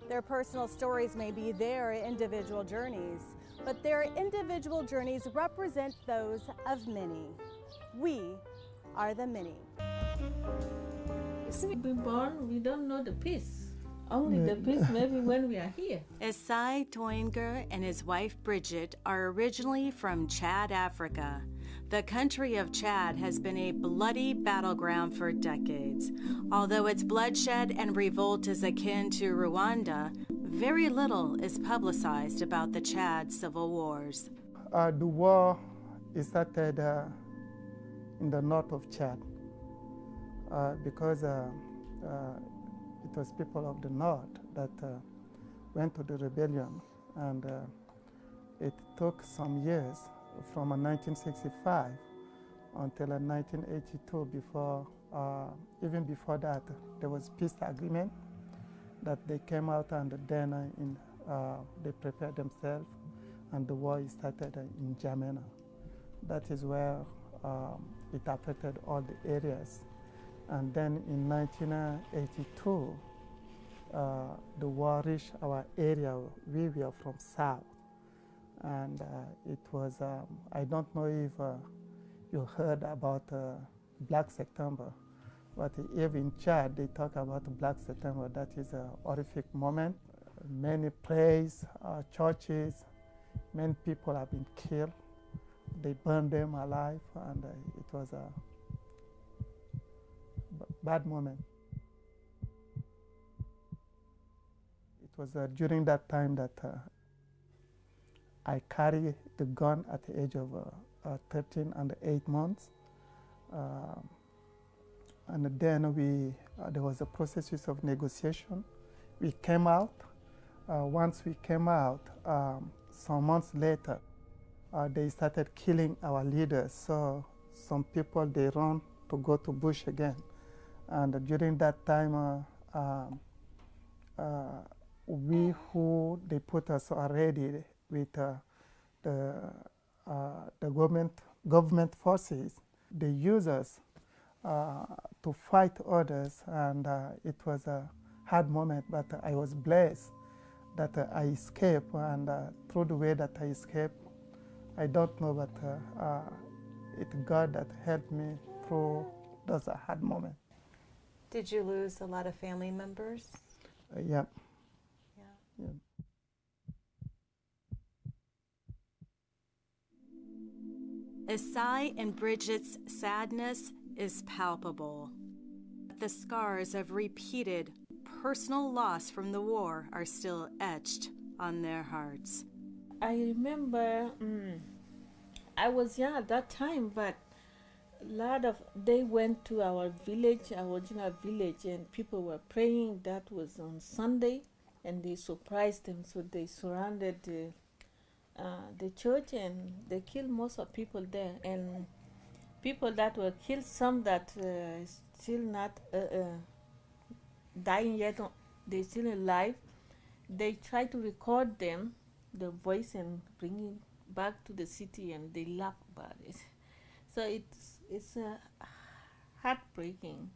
Their personal stories may be their individual journeys, but their individual journeys represent those of many. We are the many. Since we've been born, we don't know the peace. Only the peace maybe when we are here. Esai Toingar and his wife Bridget are originally from Chad, Africa. The country of Chad has been a bloody battleground for decades. Although its bloodshed and revolt is akin to Rwanda, very little is publicized about the Chad civil wars. The war started in the north of Chad because it was people of the north that went to the rebellion, and it took some years from 1965 until 1982 before, even before that, there was peace agreement that they came out, and then they prepared themselves, and the war started in Jamena. That is where it affected all the areas. And then in 1982, the war reached our area. We were from south. And it was, I don't know if you heard about Black September, but if in Chad they talk about Black September, that is a horrific moment. Many prayers, churches, many people have been killed. They burned them alive, and it was a bad moment. It was during that time that I carried the gun at the age of 13 and 8 months. And then there was a process of negotiation. We came out. Once we came out, some months later, they started killing our leaders. So some people, they run to go to bush again. And during that time, they put us already with the government forces. They use us to fight others, and it was a hard moment, but I was blessed that I escaped, and through the way that I escaped, I don't know, but it's God that helped me through those hard moments. Did you lose a lot of family members? Yeah. Yeah. Esai and Bridget's sadness is palpable. The scars of repeated personal loss from the war are still etched on their hearts. I remember I was young at that time, but they went to our village, our original village, and people were praying. That was on Sunday, and they surprised them, so they surrounded the church, and they killed most of people there. And people that were killed, some that still not dying yet, they're still alive. They try to record them, the voice, and bring it back to the city, and they laugh about it. So it's heartbreaking.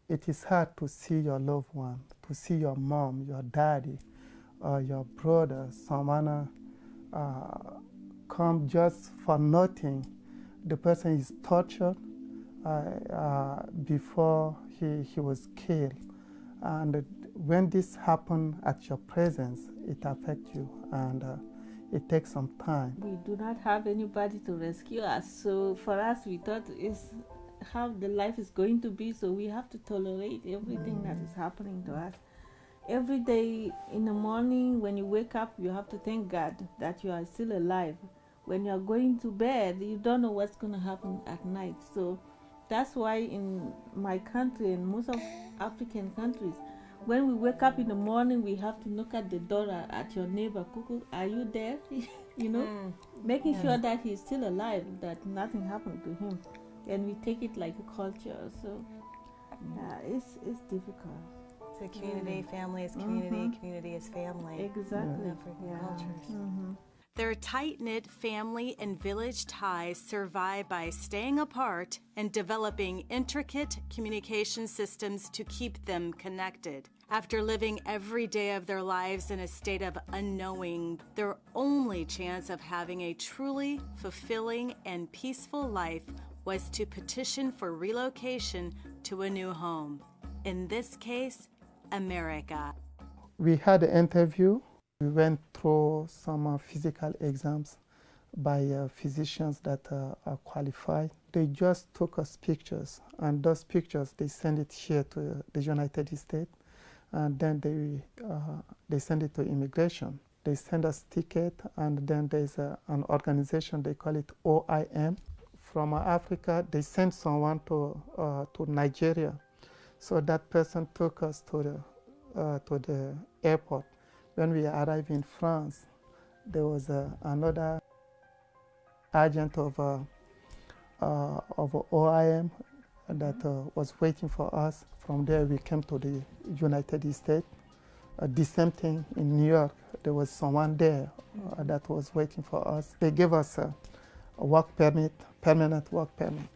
It is hard to see your loved one, to see your mom, your daddy, your brother, someone come just for nothing. The person is tortured before he was killed. And when this happens at your presence, it affects you, and it takes some time. We do not have anybody to rescue us, so for us we thought it's how the life is going to be, so we have to tolerate everything that is happening to us. Every day in the morning when you wake up, you have to thank God that you are still alive. When you are going to bed, you don't know what's going to happen at night. So that's why in my country and most of African countries, when we wake up in the morning, we have to look at the door at your neighbor. Kuku, are you there? You know, making sure that he's still alive, that nothing happened to him. And we take it like a culture. So it's difficult. So community, family is community, community is family. Exactly. African cultures. Their tight-knit family and village ties survive by staying apart and developing intricate communication systems to keep them connected. After living every day of their lives in a state of unknowing, their only chance of having a truly fulfilling and peaceful life was to petition for relocation to a new home. In this case, America. We had an interview. We went through some physical exams by physicians that are qualified. They just took us pictures, and those pictures, they send it here to the United States, and then they send it to immigration. They send us ticket, and then there's an organization, they call it OIM. From Africa, they sent someone to Nigeria. So that person took us to the airport. When we arrived in France, there was another agent of OIM that was waiting for us. From there, we came to the United States. The same thing in New York. There was someone there that was waiting for us. They gave us a work permit, permanent work permit.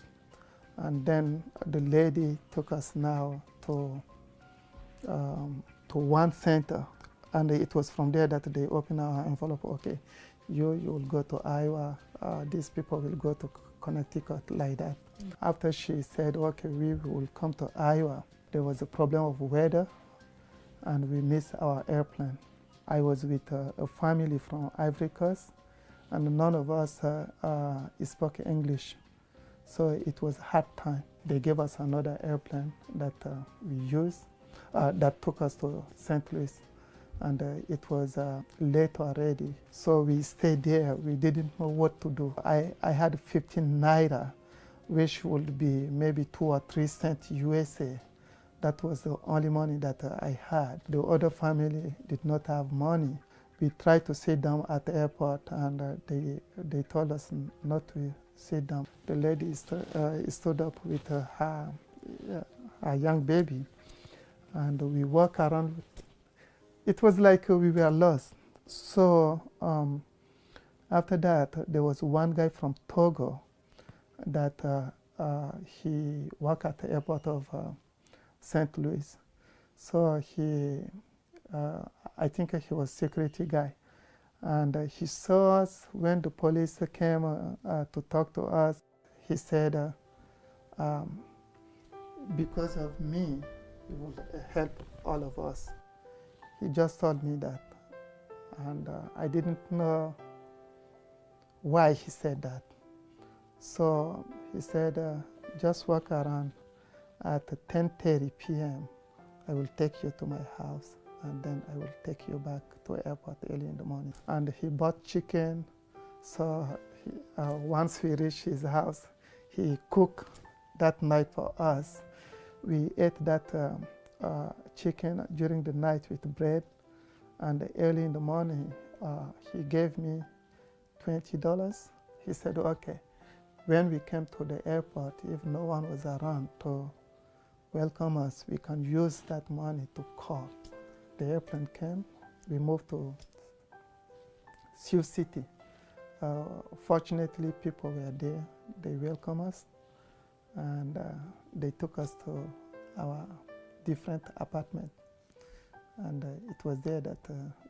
And then the lady took us now to one center. And it was from there that they opened our envelope. Okay, you will go to Iowa. These people will go to Connecticut, like that. After she said, okay, we will come to Iowa, there was a problem of weather, and we missed our airplane. I was with a family from Ivory Coast, and none of us spoke English. So it was a hard time. They gave us another airplane that we used, that took us to St. Louis. And it was late already. So we stayed there. We didn't know what to do. I had 15 naira, which would be maybe 2 or 3 cents USA. That was the only money that I had. The other family did not have money. We tried to sit down at the airport, and they told us not to sit down. The lady stood up with her young baby, and we walked around. It was like we were lost. So after that, there was one guy from Togo that he worked at the airport of St. Louis. So I think he was security guy. And he saw us when the police came to talk to us. He said, because of me, he will help all of us. He just told me that, and I didn't know why he said that. So he said, just walk around. At 10:30 p.m., I will take you to my house, and then I will take you back to the airport early in the morning. And he bought chicken, so once we reached his house, he cooked that night for us. We ate that chicken during the night with bread, and early in the morning he gave me $20. He said, okay, when we came to the airport, if no one was around to welcome us, we can use that money to call. The airplane came, we moved to Sioux City. Fortunately, people were there. They welcomed us, and they took us to our different apartment, and it was there that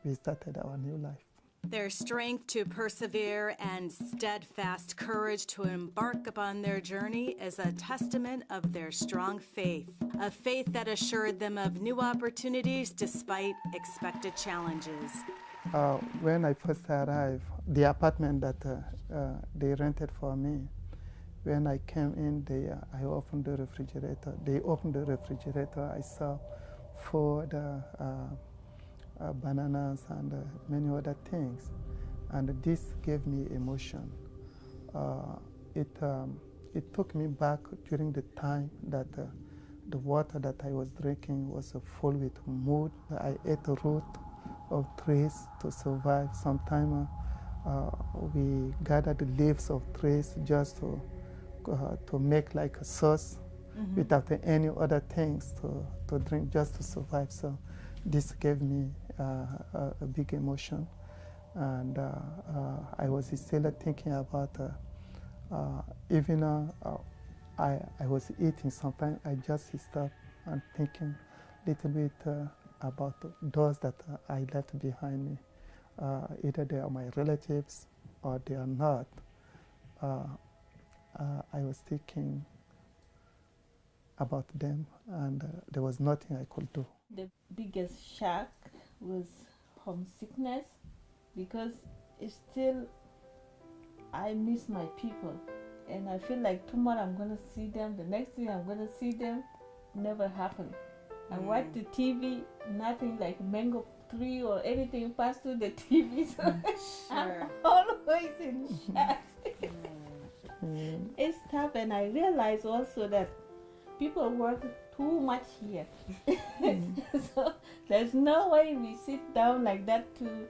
we started our new life. Their strength to persevere and steadfast courage to embark upon their journey is a testament of their strong faith, a faith that assured them of new opportunities despite expected challenges. When I first arrived, the apartment that they rented for me, when I came in, I opened the refrigerator. They opened the refrigerator. I saw food, bananas, and many other things. And this gave me emotion. It took me back during the time that the water that I was drinking was full with mold. I ate the root of trees to survive. Sometimes we gathered the leaves of trees just to make like a sauce, without any other things to drink, just to survive. So this gave me a big emotion. And I was still thinking about even I was eating. Sometimes I just stop and thinking a little bit about those that I left behind me. Either they are my relatives or they are not. I was thinking about them, and there was nothing I could do. The biggest shock was homesickness, because it's still, I miss my people, and I feel like tomorrow I'm gonna see them, the next day I'm gonna see them. Never happened. I watch the TV, nothing like mango tree or anything pass through the TV, so I'm always in shock. It's tough, and I realize also that people work too much here. So there's no way we sit down like that to,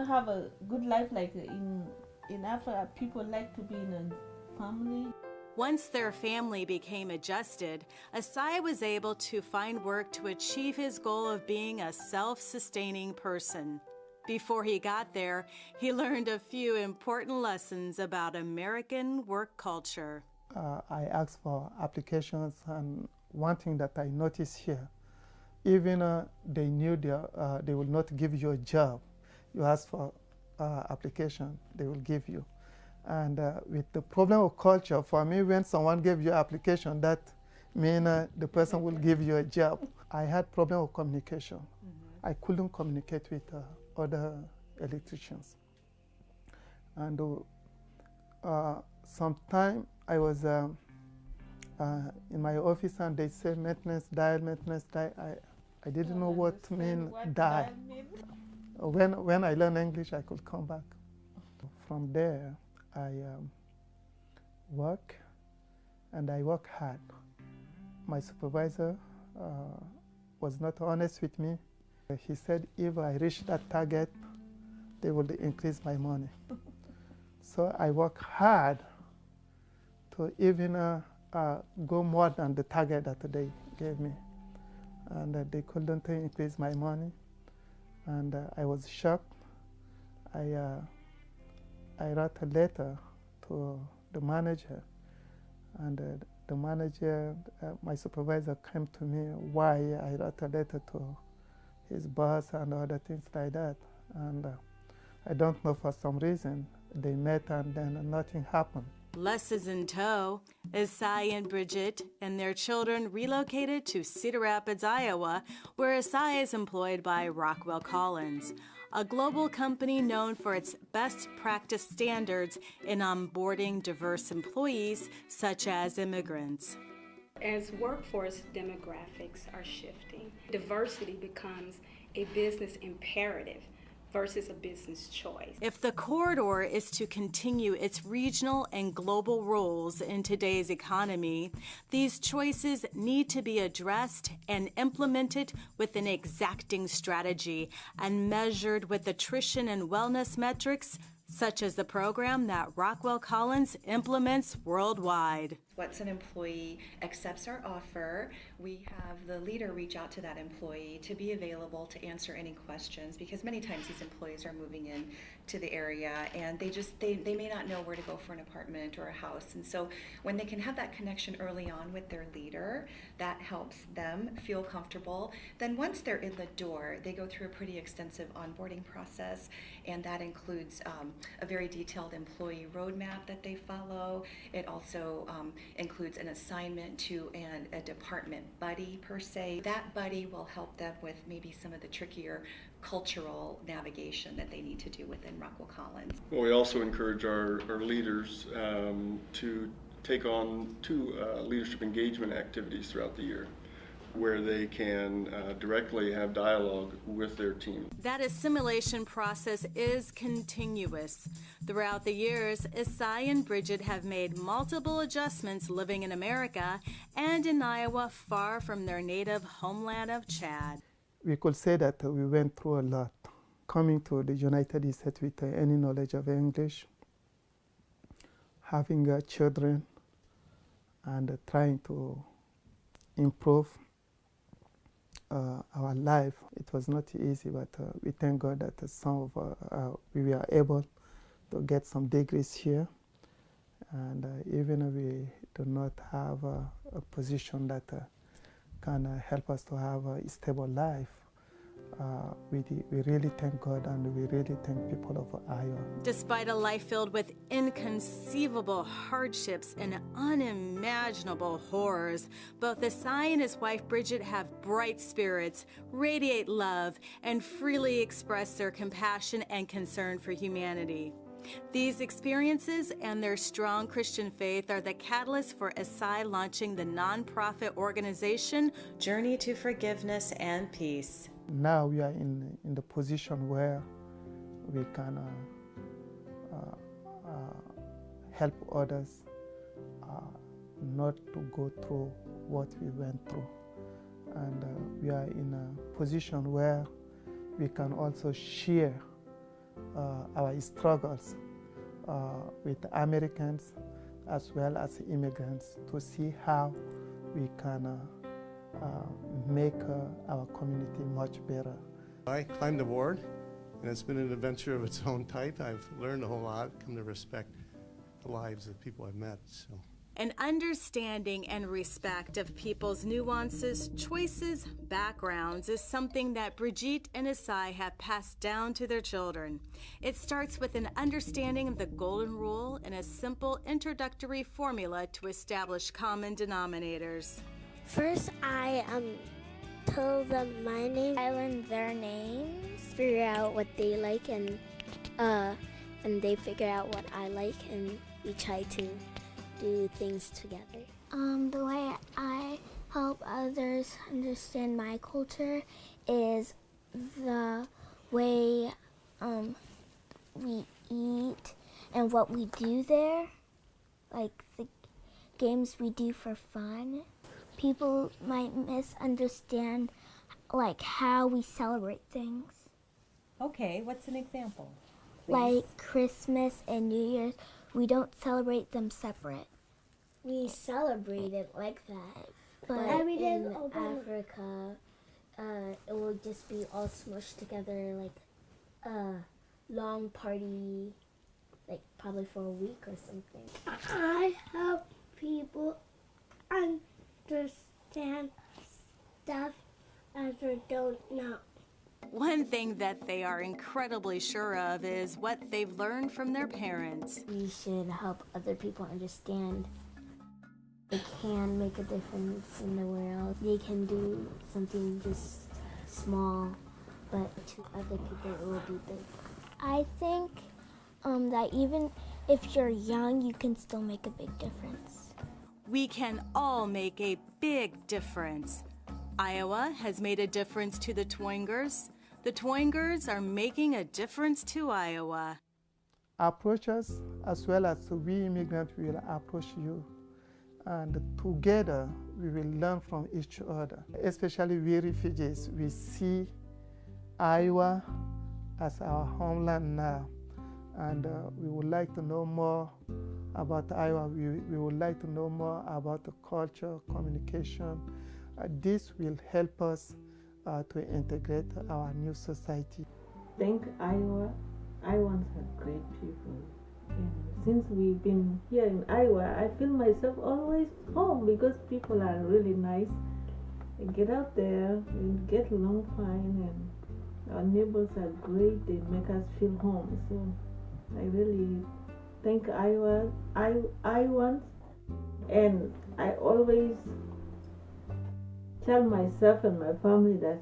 have a good life like in Africa. People like to be in a family. Once their family became adjusted, Asai was able to find work to achieve his goal of being a self-sustaining person. Before he got there, he learned a few important lessons about American work culture. I asked for applications, and one thing that I noticed here, even they knew they will not give you a job. You ask for application, they will give you. And with the problem of culture, for me, when someone gives you application, that means the person will give you a job. I had problem of communication. I couldn't communicate with other electricians. And sometime I was in my office, and they say maintenance dial. I didn't know what mean dial. When I learned English, I could come back. From there, I work, and I work hard. My supervisor was not honest with me. He said if I reach that target, they will increase my money. So I work hard to even go more than the target that they gave me. And they couldn't increase my money. And I was shocked. I wrote a letter to the manager, and the manager, my supervisor, came to me why I wrote a letter to his boss and other things like that. And I don't know, for some reason they met, and then nothing happened. Lessons in tow, Asai and Bridget and their children relocated to Cedar Rapids, Iowa, where Asai is employed by Rockwell Collins, a global company known for its best practice standards in onboarding diverse employees, such as immigrants. As workforce demographics are shifting, diversity becomes a business imperative versus a business choice. If the corridor is to continue its regional and global roles in today's economy, these choices need to be addressed and implemented with an exacting strategy and measured with attrition and wellness metrics, such as the program that Rockwell Collins implements worldwide. Once an employee accepts our offer, we have the leader reach out to that employee to be available to answer any questions, because many times these employees are moving in to the area and they may not know where to go for an apartment or a house. And so when they can have that connection early on with their leader, that helps them feel comfortable. Then once they're in the door, they go through a pretty extensive onboarding process, and that includes a very detailed employee roadmap that they follow. It also includes an assignment to a department buddy per se. That buddy will help them with maybe some of the trickier cultural navigation that they need to do within Rockwell Collins. Well, we also encourage our leaders to take on two leadership engagement activities throughout the year, where they can directly have dialogue with their team. That assimilation process is continuous. Throughout the years, Asai and Bridget have made multiple adjustments living in America and in Iowa, far from their native homeland of Chad. We could say that we went through a lot. Coming to the United States with any knowledge of English, having children, and trying to improve our life. It was not easy, but we thank God that some of we were able to get some degrees here. And even if we do not have a position that can help us to have a stable life, we really thank God and we really thank people of Iowa. Despite a life filled with inconceivable hardships and unimaginable horrors, both Asai and his wife Bridget have bright spirits, radiate love, and freely express their compassion and concern for humanity. These experiences and their strong Christian faith are the catalyst for Asai launching the nonprofit organization Journey to Forgiveness and Peace. Now we are in the position where we can help others not to go through what we went through. And we are in a position where we can also share our struggles with Americans as well as immigrants to see how we can make our community much better. I climbed aboard, and it's been an adventure of its own type. I've learned a whole lot, come to respect the lives of people I've met. So. An understanding and respect of people's nuances, choices, backgrounds is something that Brigitte and Asai have passed down to their children. It starts with an understanding of the golden rule and a simple introductory formula to establish common denominators. First, I tell them my name. I learn their names, figure out what they like, and they figure out what I like, and we try to do things together. The way I help others understand my culture is the way we eat and what we do there, like the games we do for fun. People might misunderstand like how we celebrate things. Okay, what's an example? Please? Like Christmas and New Year's, we don't celebrate them separate. We celebrate it like that, but in Africa, it will just be all smushed together like a long party, like probably for a week or something. I help people understand stuff as they don't know. One thing that they are incredibly sure of is what they've learned from their parents. We should help other people understand they can make a difference in the world. They can do something just small, but to other people it will be big. I think that even if you're young, you can still make a big difference. We can all make a big difference. Iowa has made a difference to the Toingar'S. The Toingar'S are making a difference to Iowa. Approach us as well as we immigrants will approach you. And together we will learn from each other. Especially we refugees, we see Iowa as our homeland now. And we would like to know more about Iowa. We would like to know more about the culture, communication. This will help us to integrate our new society. Thank Iowa. Iowans are great people. And since we've been here in Iowa, I feel myself always home because people are really nice. I get out there, we get along fine, and our neighbors are great. They make us feel home. So I really thank Iowans, and I always tell myself and my family that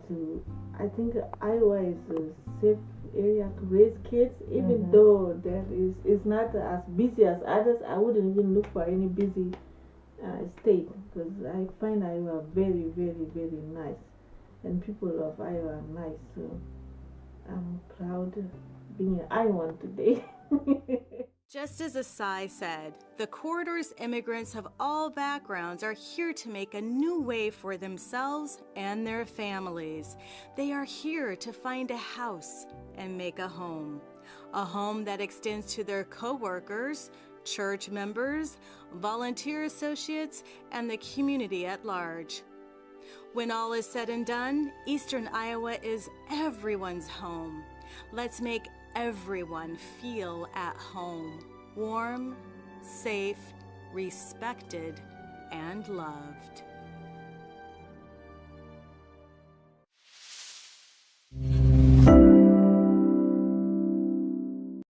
I think Iowa is a safe area to raise kids, even though it's not as busy as others. I wouldn't even look for any busy state because I find Iowa very, very, very nice, and people of Iowa are nice. So I'm proud of being an Iowan today. Just as Asai said, the corridor's immigrants of all backgrounds are here to make a new way for themselves and their families. They are here to find a house and make a home that extends to their co-workers, church members, volunteer associates, and the community at large. When all is said and done, Eastern Iowa is everyone's home. Let's make everyone feel at home, warm, safe, respected, and loved.